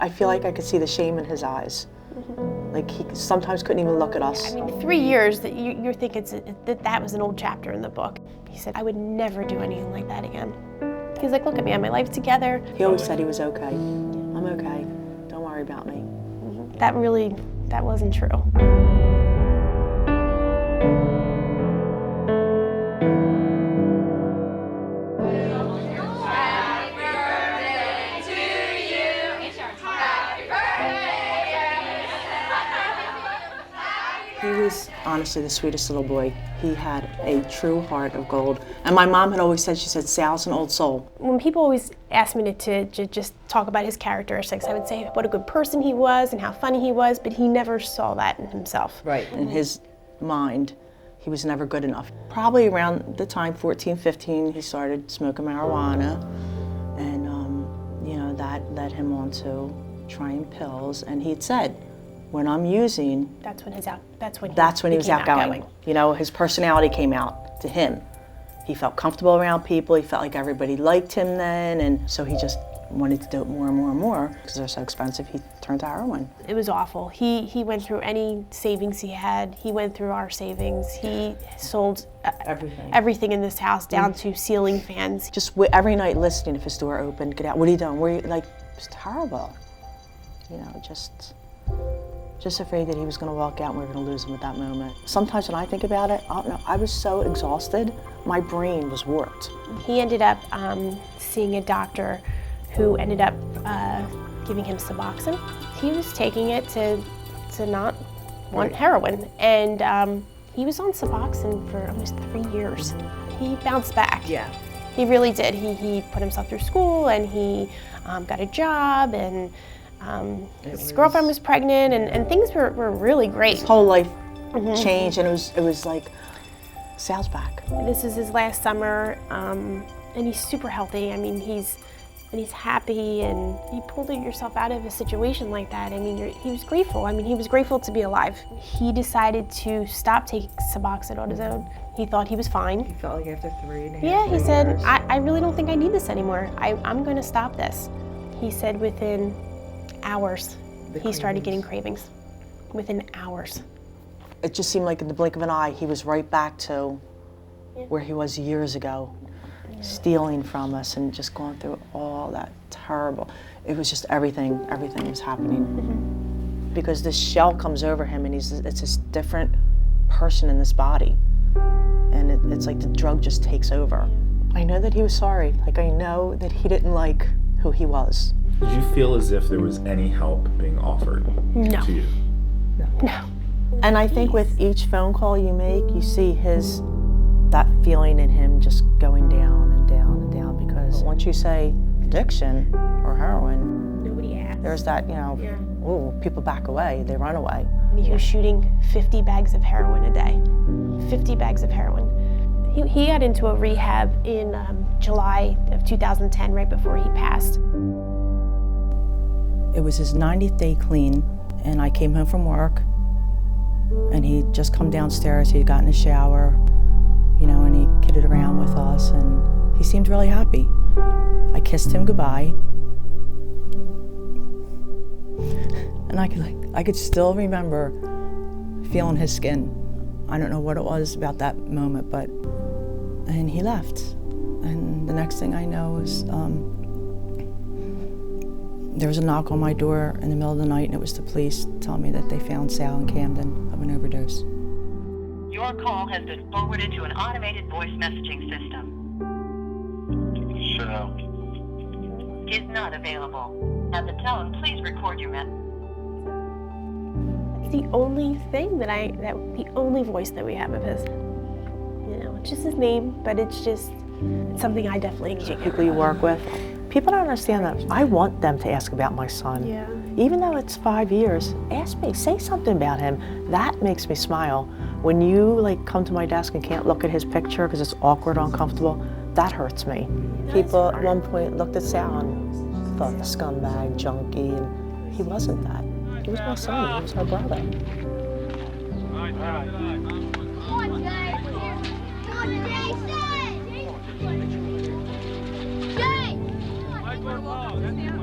I feel like I could see the shame in his eyes. Like he sometimes couldn't even look at us. I mean, 3 years, that you think that was an old chapter in the book. He said, I would never do anything like that again. He's like, look at me, I have my life together. He always said he was okay. I'm okay, don't worry about me. That wasn't true. He was honestly the sweetest little boy. He had a true heart of gold. And my mom had always said, she said, Sal's an old soul. When people always ask me to just talk about his characteristics, I would say what a good person he was and how funny he was, but he never saw that in himself. Right. In his mind, he was never good enough. Probably around the time, 14, 15, he started smoking marijuana. And, you know, that led him on to trying pills. And he'd said, when I'm using, that's when he was outgoing. You know, his personality came out to him. He felt comfortable around people. He felt like everybody liked him then, and so he just wanted to do it more and more and more. Because they're so expensive, he turned to heroin. It was awful. He went through any savings he had. He went through our savings. He sold everything in this house, down to ceiling fans. Just every night listening if his door opened, get out. What are you doing? Where are you? Like, it was terrible. You know, just afraid that he was going to walk out and we were going to lose him at that moment. Sometimes when I think about it, I don't know, I was so exhausted, my brain was warped. He ended up seeing a doctor who ended up giving him Suboxone. He was taking it to not want heroin, and he was on Suboxone for almost 3 years. He bounced back. Yeah. He really did. He put himself through school, and he got a job, and his girlfriend was pregnant, and things were really great. His whole life changed, and it was like, Sal's back. This is his last summer, and he's super healthy. I mean, he's happy, and you pulled yourself out of a situation like that. I mean, he was grateful. I mean, he was grateful to be alive. He decided to stop taking Suboxone on his own. He thought he was fine. He felt like after 3.5 Yeah, he years. said, I really don't think I need this anymore. I'm going to stop this. He said within hours, he started getting cravings. Within hours. It just seemed like in the blink of an eye, he was right back to where he was years ago, stealing from us and just going through all that terrible. It was just everything was happening. Because this shell comes over him and it's this different person in this body. And it's like the drug just takes over. I know that he was sorry. Like, I know that he didn't like who he was. Did you feel as if there was any help being offered to you? No. And I think with each phone call you make, you see that feeling in him just going down and down and down, because once you say addiction or heroin, Nobody asked. there's that, you know, ooh, people back away, they run away. He was shooting 50 bags of heroin a day. 50 bags of heroin. He got into a rehab in July of 2010, right before he passed. It was his 90th day clean, and I came home from work, and he'd just come downstairs, he'd gotten a shower, you know, and he kidded around with us, and he seemed really happy. I kissed him goodbye, and I could still remember feeling his skin. I don't know what it was about that moment, and he left. And the next thing I know is, there was a knock on my door in the middle of the night, and it was the police telling me that they found Sal in Camden of an overdose. Your call has been forwarded to an automated voice messaging system. Sal Is not available. At the tone, please record your message. It's the only thing the only voice that we have of his. You know, it's just his name, but it's something I definitely can't get. People you work with, people don't understand that. I want them to ask about my son. Yeah. Even though it's 5 years, ask me, say something about him. That makes me smile. When you come to my desk and can't look at his picture because it's awkward, uncomfortable, that hurts me. People at one point looked at Sal and thought the scumbag, junkie, and he wasn't that. He was my son, he was my brother. Come on, Jay! Come on, Jay! Jay! Jay!